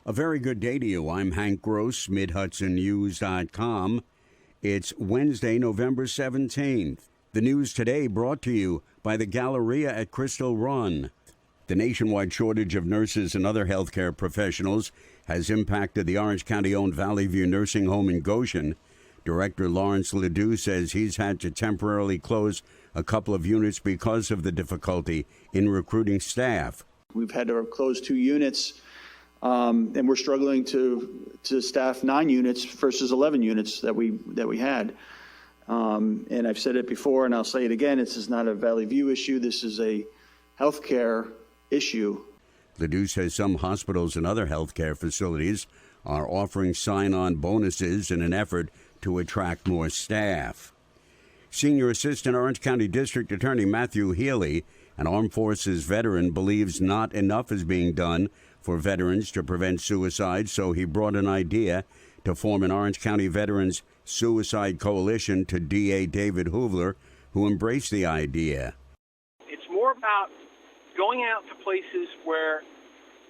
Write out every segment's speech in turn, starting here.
A very good day to you. I'm Hank Gross, Mid-HudsonNews.com. It's Wednesday, November 17th. The news today brought to you by the Galleria at Crystal Run. The nationwide shortage of nurses and other healthcare professionals has impacted the Orange County-owned Valley View Nursing Home in Goshen. Director Lawrence Ledoux says he's had to temporarily close a couple of units because of the difficulty in recruiting staff. We've had to close 2 units, and we're struggling to staff 9 units versus 11 units that we had. And I've said it before, and I'll say it again, this is not a Valley View issue. This is a healthcare issue. Ledoux says some hospitals and other healthcare facilities are offering sign-on bonuses in an effort to attract more staff. Senior Assistant Orange County District Attorney Matthew Healy, an Armed Forces veteran, believes not enough is being done for veterans to prevent suicide, so he brought an idea to form an Orange County Veterans Suicide Coalition to DA David Hoovler, who embraced the idea. It's more about going out to places where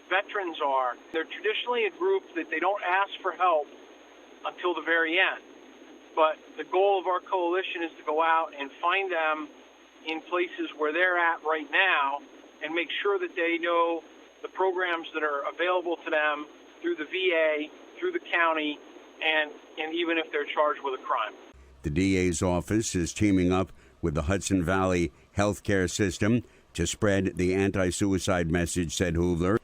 veterans are. They're traditionally a group that they don't ask for help until the very end. But the goal of our coalition is to go out and find them in places where they're at right now and make sure that they know the programs that are available to them through the VA, through the county, and even if they're charged with a crime. The DA's office is teaming up with the Hudson Valley healthcare system to spread the anti-suicide message, said Hoovler.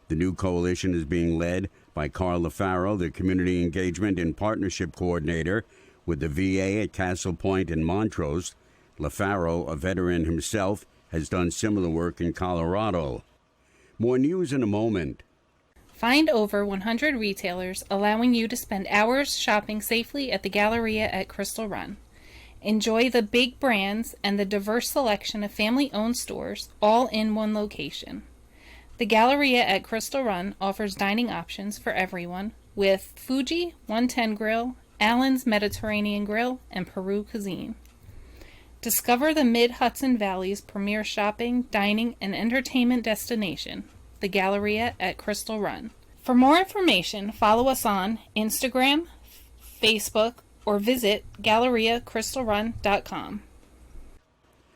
The new coalition is being led by Carl LaFaro, the Community Engagement and Partnership Coordinator with the VA at Castle Point and Montrose. LaFaro, a veteran himself, has done similar work in Colorado. More news in a moment. Find over 100 retailers allowing you to spend hours shopping safely at the Galleria at Crystal Run. Enjoy the big brands and the diverse selection of family-owned stores all in one location. The Galleria at Crystal Run offers dining options for everyone with Fuji 110 Grill, Allen's Mediterranean Grill, and Peru Cuisine. Discover the Mid-Hudson Valley's premier shopping, dining, and entertainment destination, the Galleria at Crystal Run. For more information, follow us on Instagram, Facebook, or visit GalleriaCrystalRun.com.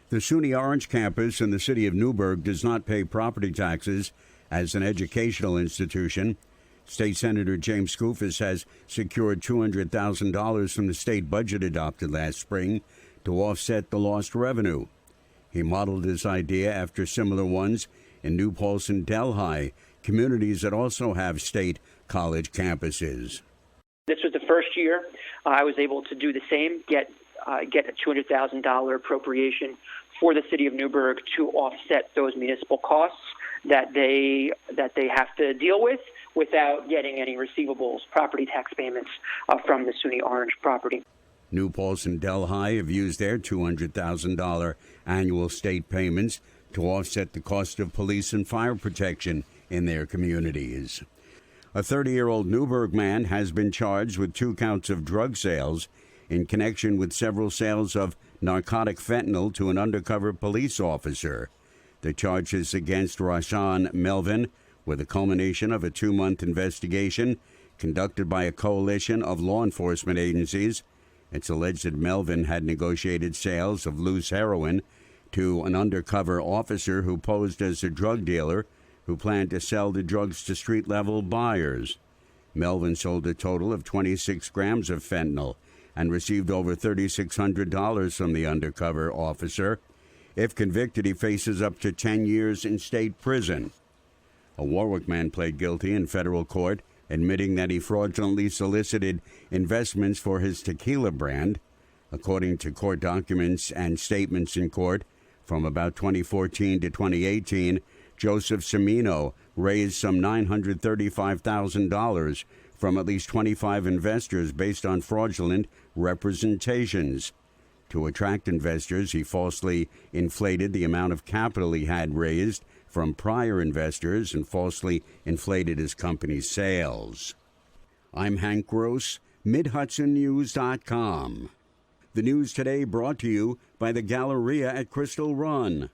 The SUNY Orange campus in the city of Newburgh does not pay property taxes as an educational institution. State Senator James Skoufis has secured $200,000 from the state budget adopted last spring to offset the lost revenue. He modeled his idea after similar ones in New Paltz and Delhi, communities that also have state college campuses. This was the first year I was able to do the same, get a $200,000 appropriation for the city of Newburgh to offset those municipal costs that they have to deal with without getting any receivables, property tax payments from the SUNY Orange property. New Paltz and Delhi have used their $200,000 annual state payments to offset the cost of police and fire protection in their communities. A 30-year-old Newburgh man has been charged with 2 counts of drug sales in connection with several sales of narcotic fentanyl to an undercover police officer. The charges against Rashawn Melvin were the culmination of a 2-month investigation conducted by a coalition of law enforcement agencies. It's alleged that Melvin had negotiated sales of loose heroin to an undercover officer who posed as a drug dealer who planned to sell the drugs to street-level buyers. Melvin sold a total of 26 grams of fentanyl and received over $3,600 from the undercover officer. If convicted, he faces up to 10 years in state prison. A Warwick man pled guilty in federal court, admitting that he fraudulently solicited investments for his tequila brand. According to court documents and statements in court, from about 2014 to 2018, Joseph Cimino raised some $935,000 from at least 25 investors based on fraudulent representations. To attract investors, he falsely inflated the amount of capital he had raised from prior investors and falsely inflated his company's sales. I'm Hank Gross, MidHudsonNews.com. The news today brought to you by the Galleria at Crystal Run.